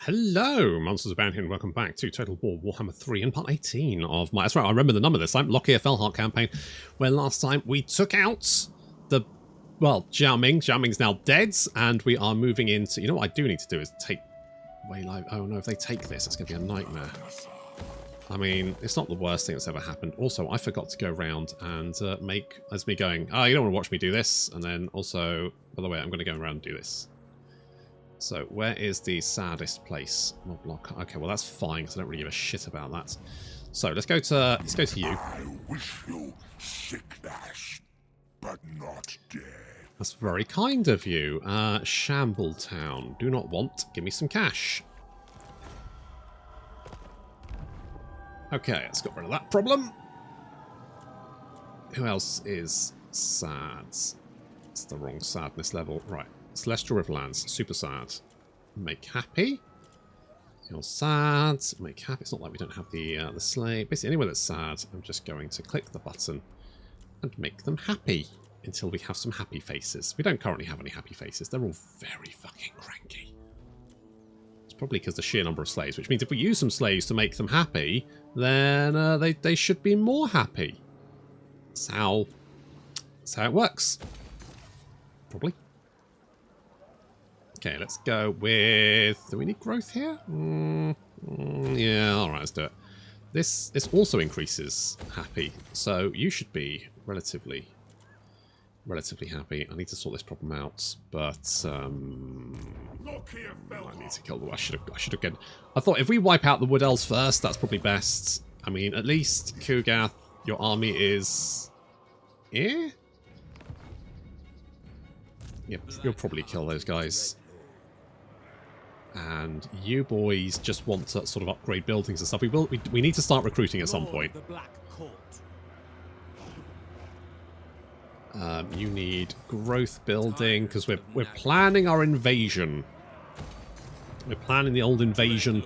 Hello, Monsters Abound here, and welcome back to Total War Warhammer 3 and part 18 of my... That's right, I remember the number this time, Lokhir Fellheart campaign, where last time we took out the... Well, Xiaoming. Xiaoming's now dead, and we are moving into... You know what I do need to do is take... Oh no, if they take this, it's going to be a nightmare. I mean, it's not the worst thing that's ever happened. Also, I forgot to go around and make... As me going, oh, you don't want to watch me do this, and then also... By the way, I'm going to go around and do this. So, where is the saddest place? Mob block. Okay, well that's fine because I don't really give a shit about that. So let's go to you. I wish you sickness, but not dead. That's very kind of you. Shambletown. Do not want. Give me some cash. Okay, let's get rid of that problem. Who else is sad? It's the wrong sadness level. Right. Celestial Riverlands, super sad. Make happy. You're sad. Make happy. It's not like we don't have the slave. Basically, anywhere that's sad, I'm just going to click the button and make them happy until we have some happy faces. We don't currently have any happy faces. They're all very fucking cranky. It's probably because the sheer number of slaves, which means if we use some slaves to make them happy, then they should be more happy. That's how it works. Probably. Okay, let's go with... Do we need growth here? Yeah, alright, let's do it. This also increases happy, so you should be relatively happy. I need to sort this problem out, but I need to kill the... I should have get... I thought if we wipe out the Wood Elves first, that's probably best. I mean, at least Kugath, your army is... Yeah? Yep, you'll probably kill those guys. And you boys just want to sort of upgrade buildings and stuff. We need to start recruiting at some point. You need growth building because we're planning our invasion. We're planning the old invasion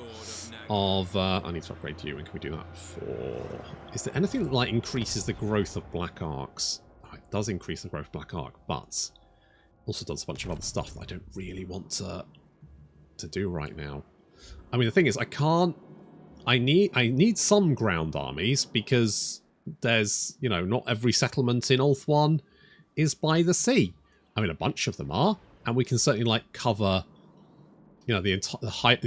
of. I need to upgrade you. And can we do that for? Is there anything that like increases the growth of black arcs? Oh, it does increase the growth of black arc, but also does a bunch of other stuff that I don't really want to do right now. I mean, the thing is, I need some ground armies because there's, you know, not every settlement in Ulthuan is by the sea. I mean, a bunch of them are, and we can certainly like cover, you know, the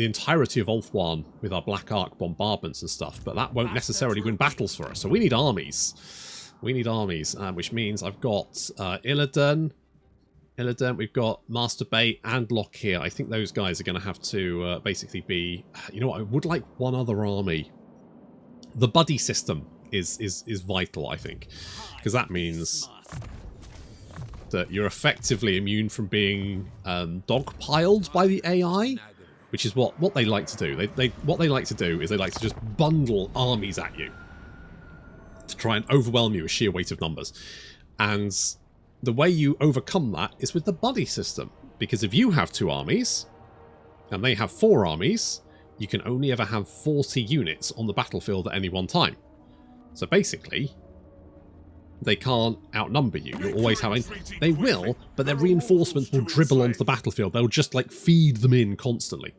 entirety of Ulthuan with our Black Arc bombardments and stuff, but that won't necessarily win battles for us. So we need armies. We need armies, which means I've got Illidan, we've got Master Bait and Lokhir. I think those guys are going to have to basically be... You know what? I would like one other army. The buddy system is vital, I think. Because that means that you're effectively immune from being dogpiled by the AI. Which is what they like to do. What they like to do is they like to just bundle armies at you. To try and overwhelm you with sheer weight of numbers. And... the way you overcome that is with the buddy system. Because if you have 2 armies, and they have 4 armies, you can only ever have 40 units on the battlefield at any one time. So basically, they can't outnumber you. You're always having... They will, but their reinforcements will dribble onto the battlefield. They'll just, like, feed them in constantly.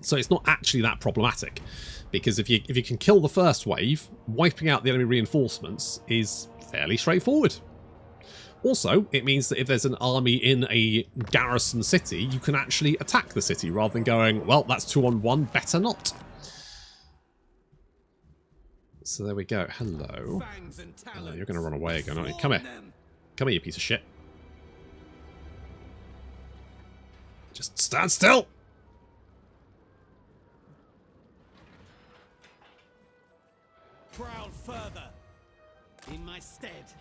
So it's not actually that problematic. Because if you can kill the first wave, wiping out the enemy reinforcements is fairly straightforward. Also, it means that if there's an army in a garrison city, you can actually attack the city rather than going, well, that's 2-on-1, better not. So there we go. Hello. Hello, you're going to run away again, aren't you? Come here. Come here, you piece of shit. Just stand still. Prowl further in my stead.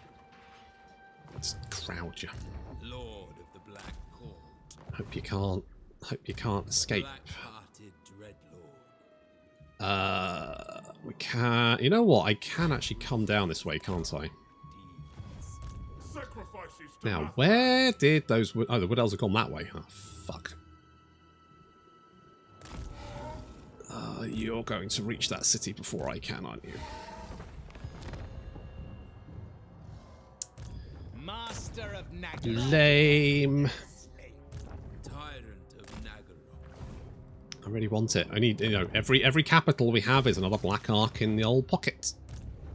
Let's crowd you. Lord of the Black Court. Hope you can't escape. We can... You know what? I can actually come down this way, can't I? Now, where did those... Oh, the Wood Elves have gone that way. Oh, fuck. You're going to reach that city before I can, aren't you? Master of Nagel. Lame. Tyrant of Nagel. I really want it. I need, you know, every capital we have is another black arc in the old pocket.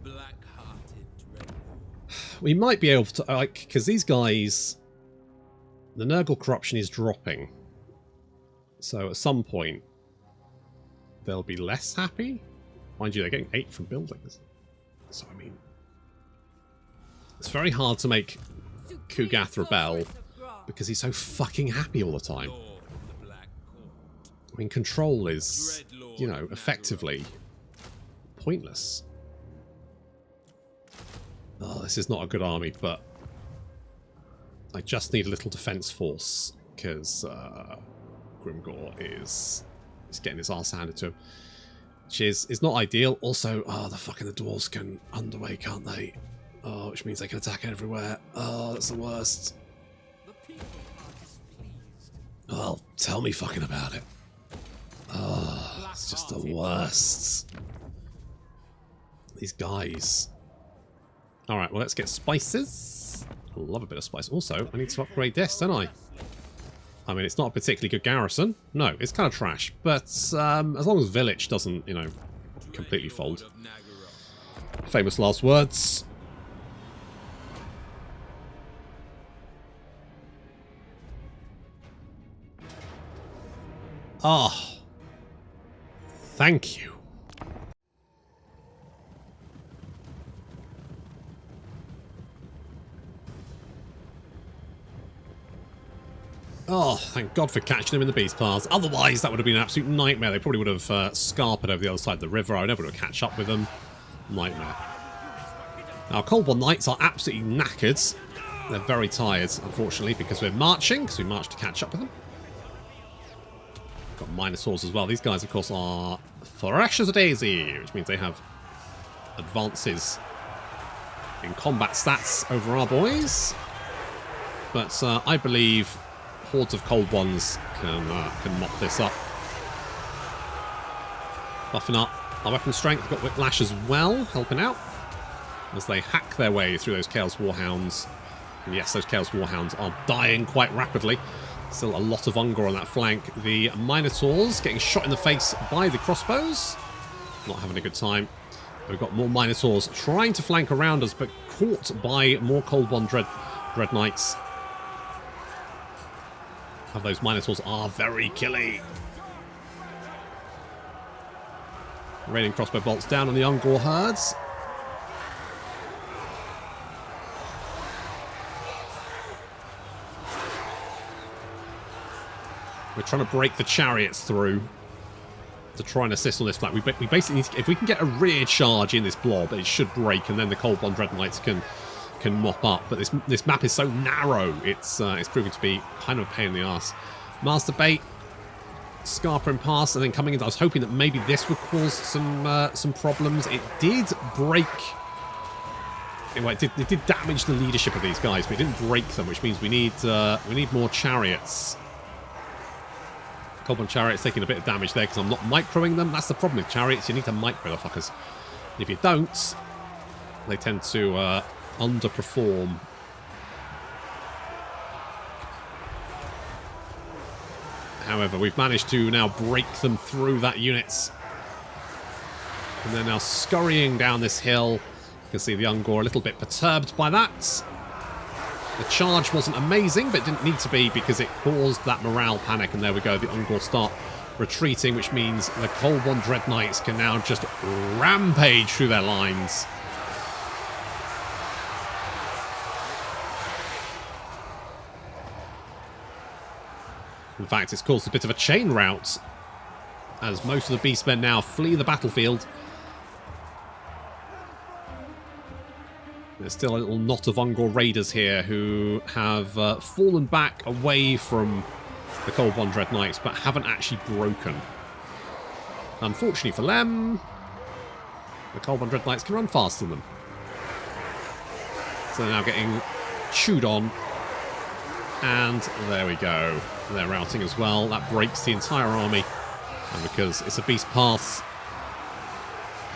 Black-hearted dreadlord. We might be able to, like, because these guys, the Nurgle corruption is dropping. So at some point, they'll be less happy. Mind you, they're getting 8 from buildings. So, I mean, it's very hard to make Kugath rebel because he's so fucking happy all the time. Lord of the Black Court. I mean, control is, you know, effectively pointless. Oh, this is not a good army, but I just need a little defense force because Grimgor is getting his arse handed to him, which is not ideal. Also, the dwarves can underway, can't they? Oh, which means they can attack everywhere. Oh, that's the worst. The people are displeased. Oh, tell me fucking about it. Oh, it's just the worst. These guys. Alright, well, let's get spices. I love a bit of spice. Also, I need to upgrade this, don't I? I mean, it's not a particularly good garrison. No, it's kind of trash. But as long as Village doesn't, you know, completely fold. Famous last words. Ah. Thank you. Oh, thank God for catching him in the beast paths. Otherwise, that would have been an absolute nightmare. They probably would have scarpered over the other side of the river. I would never have catch up with them. Nightmare. Our Cold War Knights are absolutely knackered. They're very tired, unfortunately, because we're marching, because we marched to catch up with them. Got Minotaurs as well. These guys, of course, are fresh as a daisy, which means they have advances in combat stats over our boys. But I believe hordes of cold ones can mop this up. Buffing up our weapon strength. We've got Whiplash as well, helping out as they hack their way through those Chaos Warhounds. And yes, those Chaos Warhounds are dying quite rapidly. Still a lot of Ungor on that flank. The Minotaurs getting shot in the face by the crossbows. Not having a good time. We've got more Minotaurs trying to flank around us, but caught by more Cold One Dread Knights. Those Minotaurs are very killy. Raining crossbow bolts down on the Ungor herds. We're trying to break the chariots through to try and assist on this flank. We basically need to, if we can get a rear charge in this blob, it should break, and then the Cold One Dread Knights can mop up. But this map is so narrow, it's proving to be kind of a pain in the ass. Master Bait, scarpering past, and then coming in. I was hoping that maybe this would cause some problems. It did break. Anyway, it did damage the leadership of these guys, but it didn't break them, which means we need more chariots. Cold One Chariots taking a bit of damage there because I'm not microing them. That's the problem with chariots. You need to micro the fuckers. If you don't, they tend to underperform. However, we've managed to now break them through that unit. And they're now scurrying down this hill. You can see the Ungor a little bit perturbed by that. The charge wasn't amazing, but it didn't need to be because it caused that morale panic. And there we go, the Ungor start retreating, which means the Cold One Dread Knights can now just rampage through their lines. In fact, it's caused a bit of a chain rout as most of the beastmen now flee the battlefield. There's still a little knot of Ungor raiders here who have fallen back away from the Cold One Dread Knights, but haven't actually broken. Unfortunately for them, the Cold One Dread Knights can run faster than them. So they're now getting chewed on. And there we go. They're routing as well. That breaks the entire army. And because it's a Beast Path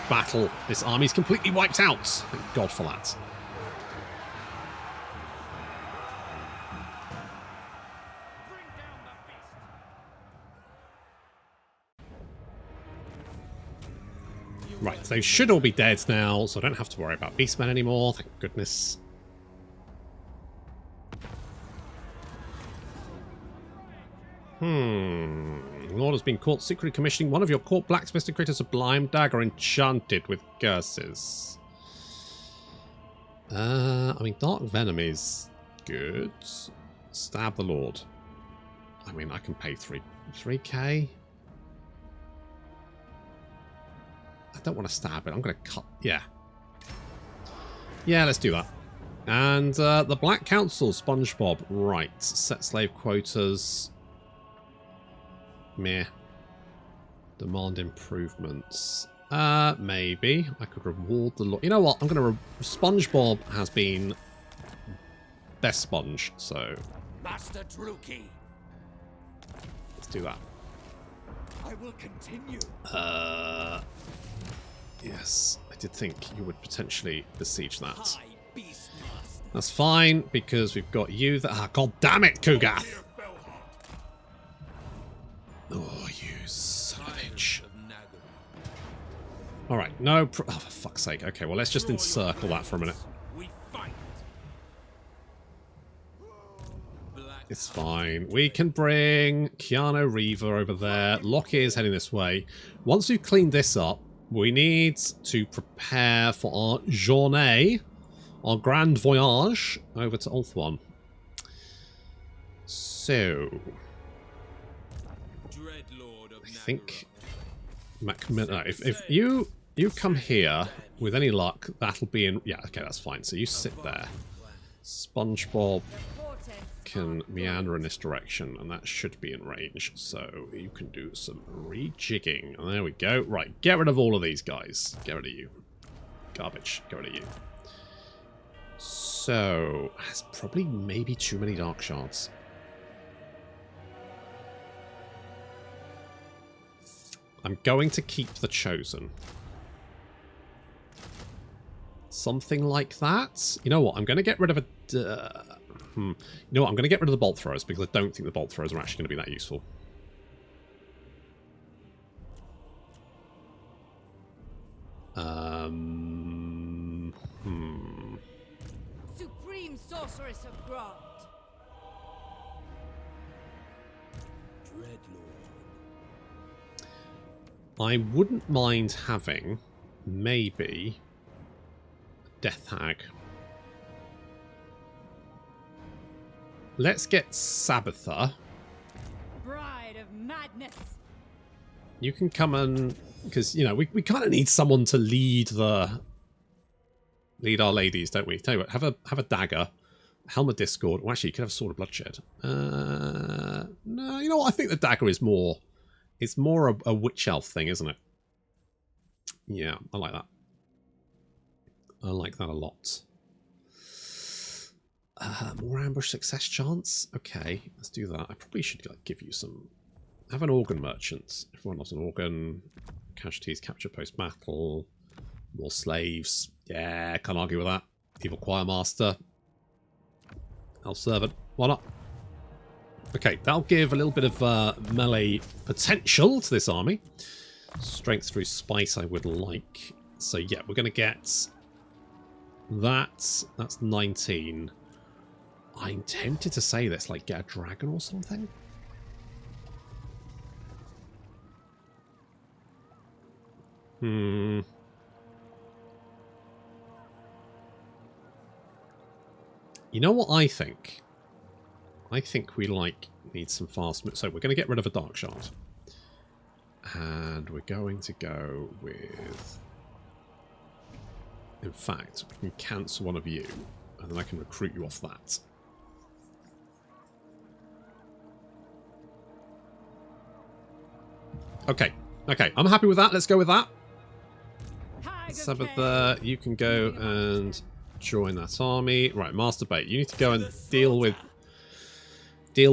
battle, this army's completely wiped out. Thank God for that. Right, they should all be dead now, so I don't have to worry about beastmen anymore, thank goodness. Lord has been caught secretly commissioning one of your court blacksmiths to create a sublime dagger enchanted with curses. I mean, Dark Venom is good. Stab the Lord. I mean, I can pay 3k. I don't want to stab it. I'm going to cut. Yeah. Yeah, let's do that. And the Black Council, SpongeBob. Right. Set slave quotas. Meh. Demand improvements. Maybe. I could reward the Lord. You know what? I'm going to... SpongeBob has been best sponge, so... Master Druki. Let's do that. I will continue. Yes, I did think you would potentially besiege that. High Beast Master. That's fine, because we've got you that... Ah, god damn it, Kugath! Oh, you son of a bitch. Alright, no... Oh, for fuck's sake. Okay, well, let's just encircle that for a minute. We fight. It's fine. We can bring Keanu Reaver over there. Lokhir's heading this way. Once we've cleaned this up, we need to prepare for our journée, our grand voyage over to Ulthuan. So... I think... if you come here, with any luck, that'll be in... Yeah, okay, that's fine. So you sit there. SpongeBob can meander in this direction, and that should be in range. So you can do some rejigging. And there we go. Right, get rid of all of these guys. Get rid of you. Garbage. Get rid of you. So, there's probably maybe too many Dark Shards. I'm going to keep the Chosen. Something like that. You know what? I'm going to get rid of a... You know what? I'm going to get rid of the bolt throwers because I don't think the bolt throwers are actually going to be that useful. Supreme Sorceress of Grant. I wouldn't mind having maybe Death Hag. Let's get Sabbather. Bride of Madness. You can come and... Because, you know, we kind of need someone to lead our ladies, don't we? Tell you what, have a dagger. Helm of Discord. Well, actually, you could have a Sword of Bloodshed. No, you know what? I think the dagger is more... It's more a witch elf thing, isn't it? Yeah, I like that. I like that a lot. More ambush success chance? Okay, let's do that. I probably should give you some... Have an organ merchant. Everyone loves an organ. Casualties, capture post-battle. More slaves. Yeah, can't argue with that. Evil choir master. Elf servant. Why not? Okay, that'll give a little bit of melee potential to this army. Strength through spice I would like. So yeah, we're going to get that. That's 19. I'm tempted to say this, like get a dragon or something. You know what I think? I think we need some fast moves. So we're going to get rid of a Dark Shard. And we're going to go with... In fact, we can cancel one of you. And then I can recruit you off that. Okay. Okay, I'm happy with that. Let's go with that. Sabbather, you can go and join that army. Right, Master Bait, you need to go and deal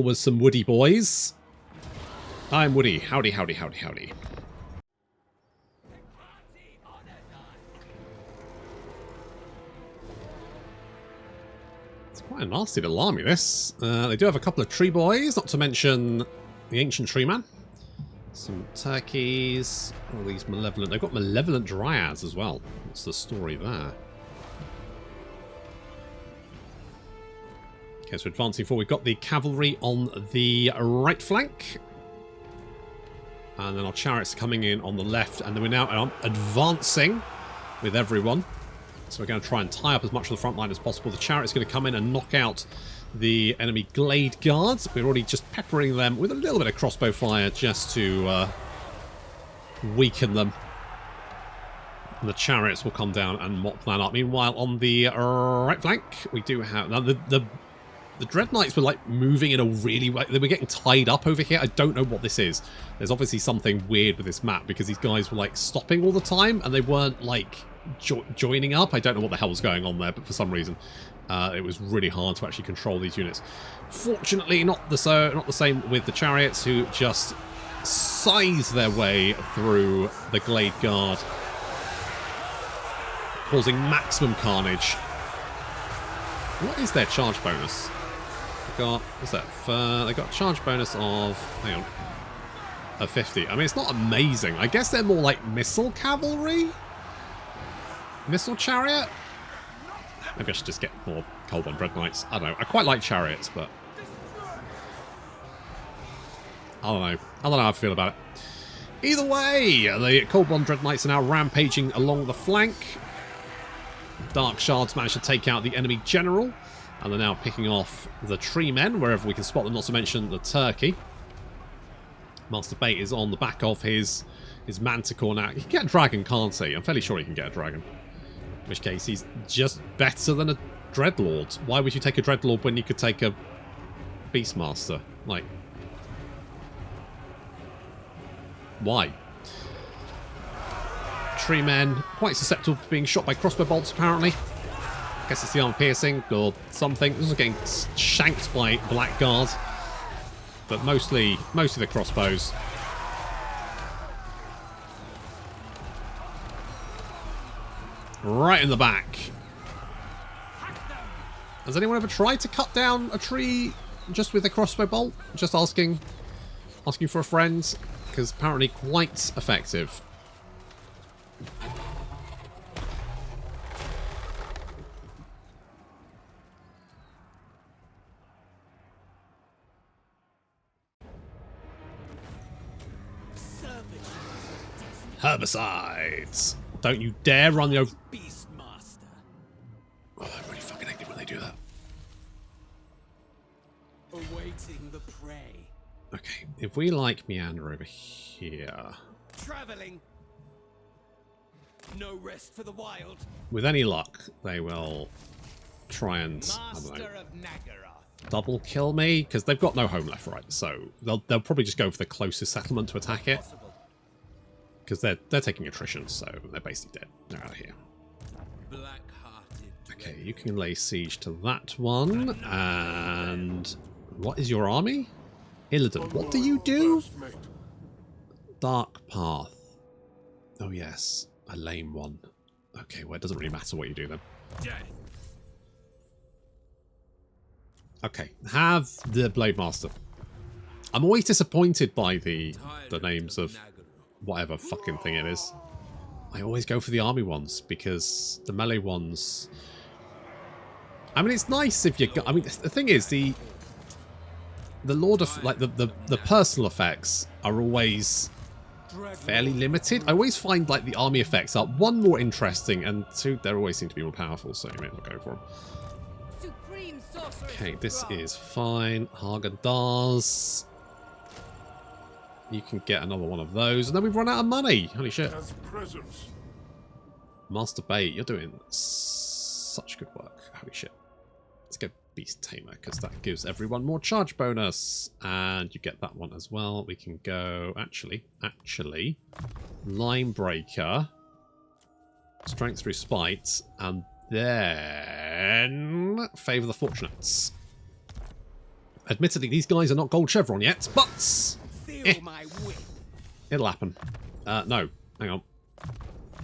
with some Woody boys. I'm Woody. Howdy, howdy, howdy, howdy. It's quite a nasty little army, this. They do have a couple of tree boys, not to mention the ancient tree man. Some turkeys. All these malevolent... They've got malevolent dryads as well. What's the story there? Okay, so advancing forward. We've got the cavalry on the right flank. And then our chariots coming in on the left. And then we're now advancing with everyone. So we're going to try and tie up as much of the front line as possible. The chariot's going to come in and knock out the enemy glade guards. We're already just peppering them with a little bit of crossbow fire just to weaken them. And the chariots will come down and mop that up. Meanwhile, on the right flank, we do have... Now, the Dread Knights were like moving in a really way. They were getting tied up over here. I don't know what this is. There's obviously something weird with this map because these guys were like stopping all the time and they weren't like joining up. I don't know what the hell was going on there, but for some reason it was really hard to actually control these units. Fortunately, not the same with the chariots, who just scythe their way through the Glade Guard, causing maximum carnage. What is their charge bonus? What's that? They got a charge bonus of, hang on, of 50. I mean, it's not amazing. I guess they're more like missile cavalry? Missile chariot? Maybe I should just get more Cold One Dread Knights. I don't know. I quite like chariots, but I don't know. I don't know how I feel about it. Either way, the Cold One Dread Knights are now rampaging along the flank. Dark Shards managed to take out the enemy general, and they're now picking off the tree men wherever we can spot them, not to mention the turkey. Master Bait is on the back of his manticore now. He can get a dragon, can't he? I'm fairly sure he can get a dragon. In which case, he's just better than a Dreadlord. Why would you take a Dreadlord when you could take a Beastmaster? Like, why? Tree men, quite susceptible to being shot by crossbow bolts, apparently. I guess it's the armor piercing or something. This is getting shanked by blackguard, but mostly the crossbows. Right in the back. Has anyone ever tried to cut down a tree just with a crossbow bolt? Just asking for a friend, because apparently quite effective. Herbicides! Don't you dare run the over... Beastmaster. Oh, I really fucking hate it when they do that. Awaiting the prey. Okay, if we like meander over here... Traveling. No rest for the wild. With any luck, they will try and, I don't know, Master of Nagaroth. double kill me, because they've got no home left, right? So they'll probably just go for the closest settlement to attack it, because they're taking attrition, so they're basically dead. They're out of here. Black-hearted. Okay, you can lay siege to that one, and what is your army? Illidan. What do you do? Dark Path. Oh yes, a lame one. Okay, well it doesn't really matter what you do then. Death. Okay, have the Blade Master. I'm always disappointed by the names of whatever fucking thing it is. I always go for the army ones because the melee ones... I mean, it's nice if you... I mean, the thing is, the Lord of... Like, the personal effects are always fairly limited. I always find, like, the army effects are, one, more interesting, and two, they always seem to be more powerful, so you may as well go for them. Supreme sorceress Okay, of this Grog. is fine. Hagen-Dazs. You can get another one of those, and then we've run out of money. Holy shit. As presents. Master Bait, you're doing such good work. Holy shit. Let's go Beast Tamer, because that gives everyone more charge bonus. And you get that one as well. We can go, actually, Line Breaker, Strength through Spite, and then Favour the Fortunates. Admittedly, these guys are not Gold Chevron yet, but... Feel my whip. It'll happen. No, hang on.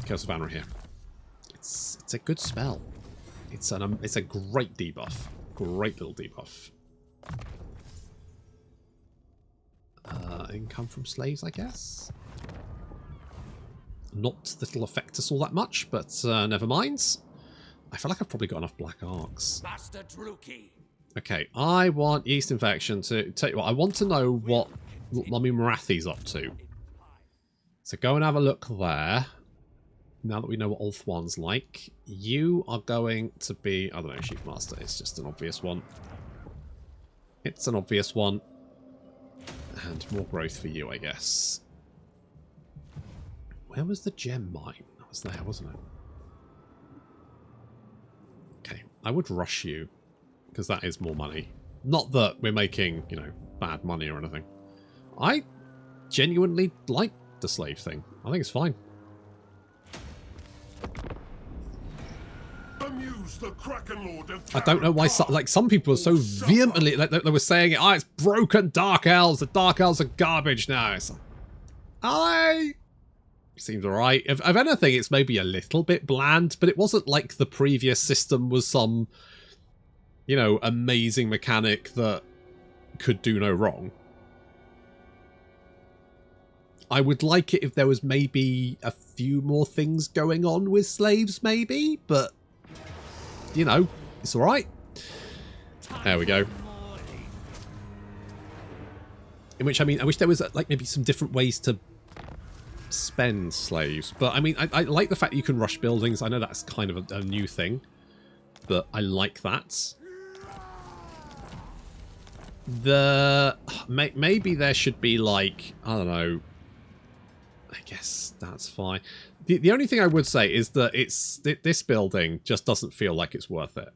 Curse of Anra here. It's a good spell. It's a great debuff. Great little debuff. income from slaves, I guess. Not that it'll affect us all that much, but never mind. I feel like I've probably got enough black arcs. Master Druki. Okay, I want Yeast Infection to... Tell you what, I want to know what Mummy Marathi's up to. So go and have a look there. Now that we know what Ulthuan's like. You are going to be... I don't know, Chief Master. It's just an obvious one. It's an obvious one. And more growth for you, I guess. Where was the gem mine? That was there, wasn't it? Okay, I would rush you. Because that is more money. Not that we're making, you know, bad money or anything. I genuinely like the slave thing. I think it's fine. I don't know why some people are so vehemently, like they were saying, oh, it's broken Dark Elves. The Dark Elves are garbage now. It's like, seems alright. If anything, it's maybe a little bit bland, but it wasn't like the previous system was some, you know, amazing mechanic that could do no wrong. I would like it if there was maybe a few more things going on with slaves, maybe, but, you know, it's alright. There we go. In which, I mean, I wish there was, like, maybe some different ways to spend slaves. But, I mean, I like the fact that you can rush buildings. I know that's kind of a new thing, but I like that. Maybe there should be, like, I don't know, I guess that's fine. The only thing I would say is that this building just doesn't feel like it's worth it.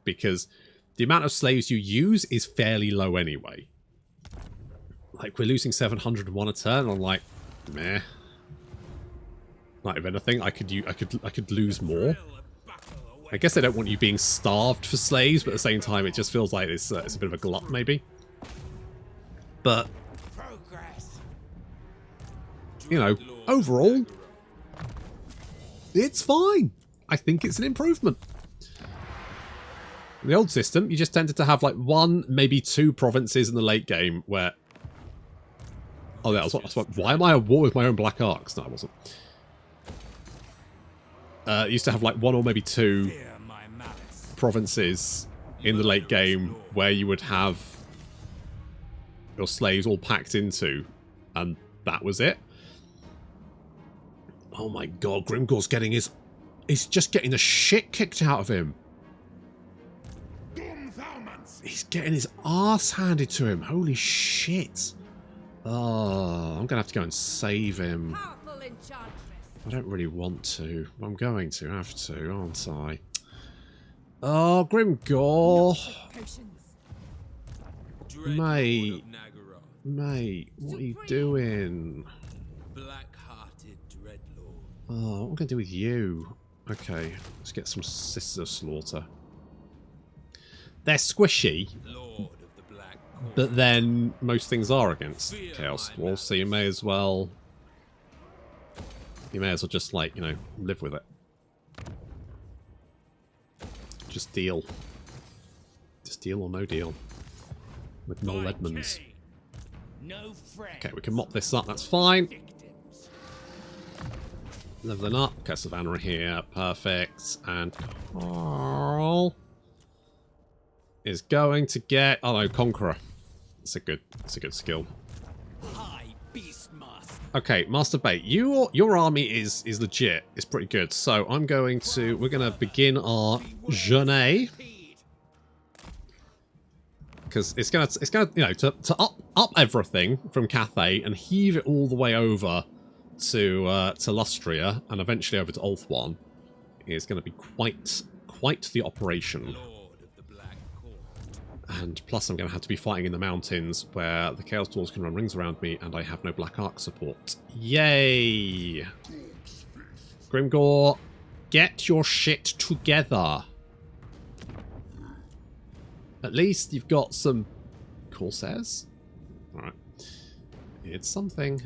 Because the amount of slaves you use is fairly low anyway. Like, we're losing 701 a turn. I'm like, meh. Like, if anything, I could lose more. I guess they don't want you being starved for slaves, but at the same time, it just feels like it's a bit of a glut, maybe. But, you know, overall, it's fine. I think it's an improvement. In the old system, you just tended to have like one, maybe two provinces in the late game where... Oh, yeah, I was like, why am I at war with my own black arcs? No, I wasn't. Used to have like one or maybe two provinces in the late game where you would have your slaves all packed into, and that was it. Oh my god, Grimgor's getting his... He's just getting the shit kicked out of him. He's getting his arse handed to him. Holy shit. Oh, I'm going to have to go and save him. I don't really want to. I'm going to have to, aren't I? Oh, Grimgor. Mate. Mate, what are you doing? Oh, what am I going to do with you? Okay, let's get some Sisters of Slaughter. They're squishy, but then most things are against Chaos Dwarves, so you may as well... You may as well just, like, you know, live with it. Just deal. Just deal or no deal. With Noel Edmonds. Okay, we can mop this up, that's fine. Leveling up. Okay, Savannah here. Perfect. And Carl is going to get... Oh no, Conqueror. It's a good skill. Okay, Master Bait, your army is legit. It's pretty good. So I'm going to... We're going to begin our journey. Because it's gonna you know, to up everything from Cathay and heave it all the way over to Lustria and eventually over to Ulthuan is going to be quite the operation. And plus I'm going to have to be fighting in the mountains where the Chaos Dwarves can run rings around me and I have no Black Arc support. Yay! Grimgor, get your shit together. At least you've got some Corsairs. Alright. It's something.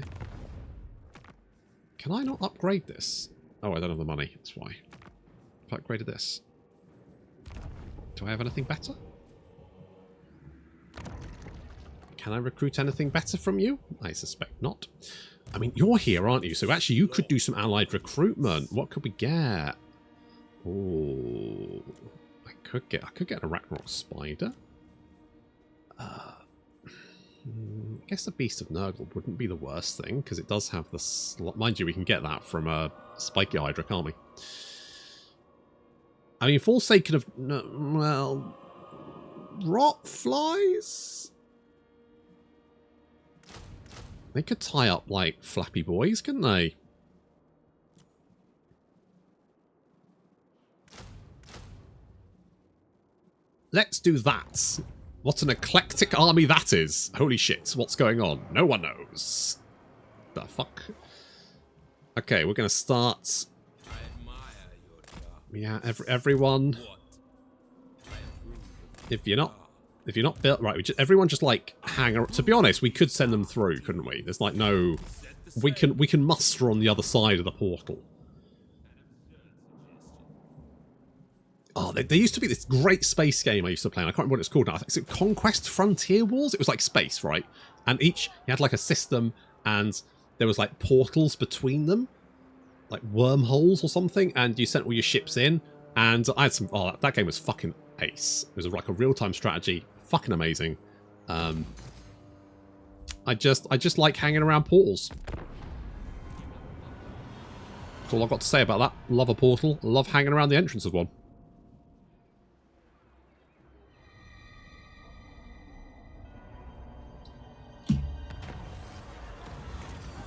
Can I not upgrade this? Oh, I don't have the money. That's why. I've upgraded this. Do I have anything better? Can I recruit anything better from you? I suspect not. I mean, you're here, aren't you? So actually, you could do some allied recruitment. What could we get? Oh, I could get a Ragnarok spider. I guess the Beast of Nurgle wouldn't be the worst thing, because it does have the slot. Mind you, we can get that from a Spiky Hydra, can't we? I mean, forsaken of... well... rot flies? They could tie up, like, flappy boys, couldn't they? Let's do that. What an eclectic army that is. Holy shit, what's going on? No one knows. The fuck? Okay, we're going to start... yeah, everyone... If you're not built... right, everyone just, like, hang around. To be honest, we could send them through, couldn't we? There's, like, no... We can muster on the other side of the portal. Oh, there used to be this great space game I used to play, and I can't remember what it's called now. Is it Conquest Frontier Wars? It was like space, right? And you had like a system, and there was like portals between them, like wormholes or something, and you sent all your ships in, and I had some... oh, that game was fucking ace. It was like a real-time strategy. Fucking amazing. I just like hanging around portals. That's all I've got to say about that. Love a portal. Love hanging around the entrance of one.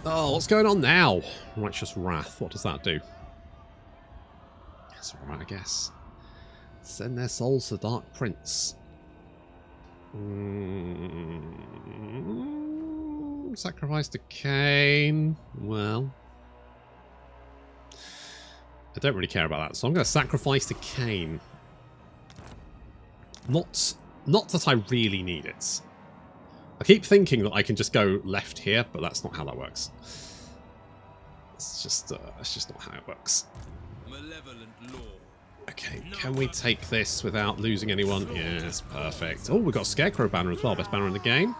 Oh, what's going on now? Righteous Wrath. What does that do? That's alright, I guess. Send their souls to Dark Prince. Sacrifice to Cain. Well, I don't really care about that, so I'm going to sacrifice to Cain. Not that I really need it. I keep thinking that I can just go left here, but that's not how that works. It's just not how it works. Okay, can we take this without losing anyone? Yes, perfect. Oh, we've got a Scarecrow banner as well, best banner in the game.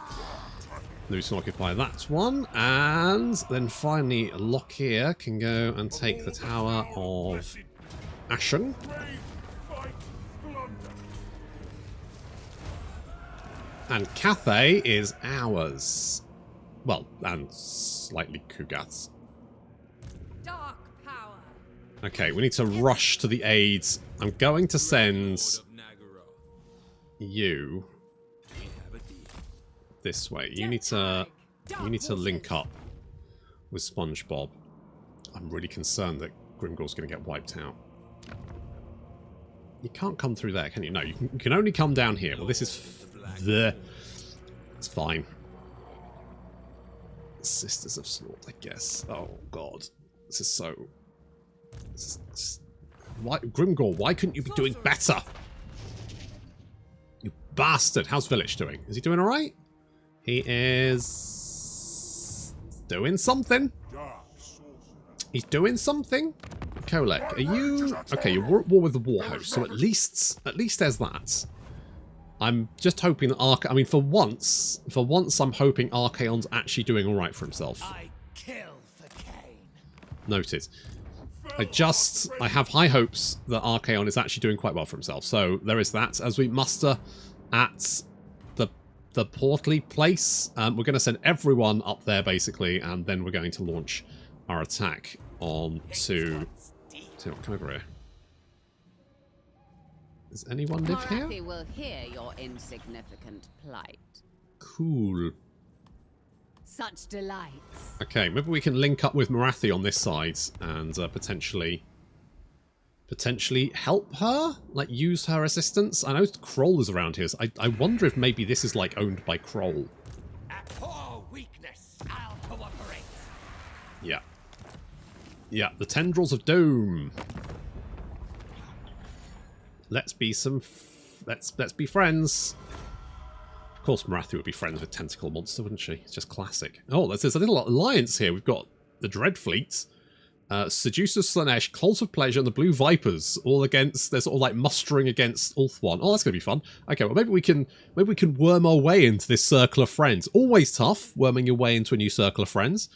Lose and occupy that one, and then finally Lokhir can go and take the Tower of Ashen. And Cathay is ours. Well, and slightly Kugath's. Dark power. Okay, we need to rush to the aids. I'm going to send you this way. You need to link up with SpongeBob. I'm really concerned that Grimgor's going to get wiped out. You can't come through there, can you? No, you can only come down here. Well, this is... it's fine. Sisters of Slaughter, I guess. Oh god, this is so... why, Grimgor? Why couldn't you be doing better? You bastard! How's Felix doing? Is he doing all right? He is doing something. He's doing something. Kolek, are you okay? You're at war with the war host, so at least there's that. I'm just hoping that I mean, for once, I'm hoping Archaon's actually doing all right for himself. I kill for Cain. Noted. I have high hopes that Archaon is actually doing quite well for himself. So there is that. As we muster at the portally place, we're going to send everyone up there basically, and then we're going to launch our attack on to... come over here. Does anyone live here? Marathi will hear your insignificant plight. Cool. Such delights. Okay, maybe we can link up with Marathi on this side and potentially help her, like use her assistance. I know Kroll is around here. So I wonder if maybe this is like owned by Kroll. At poor weakness, I'll cooperate. Yeah. Yeah, the Tendrils of Doom. Let's be let's be friends. Of course, Marathi would be friends with Tentacle Monster, wouldn't she? It's just classic. Oh, there's a little alliance here. We've got the Dread Fleet Seducers, Slanesh, Cult of Pleasure, and the Blue Vipers, all against, they're sort of like mustering against Ulthuan. Oh, that's going to be fun. Okay, well, maybe we can worm our way into this circle of friends. Always tough, worming your way into a new circle of friends,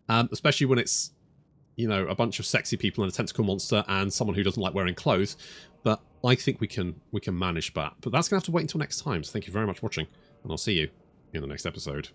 especially when it's, you know, a bunch of sexy people and a tentacle monster and someone who doesn't like wearing clothes. But I think we can manage that. But that's going to have to wait until next time. So thank you very much for watching, and I'll see you in the next episode.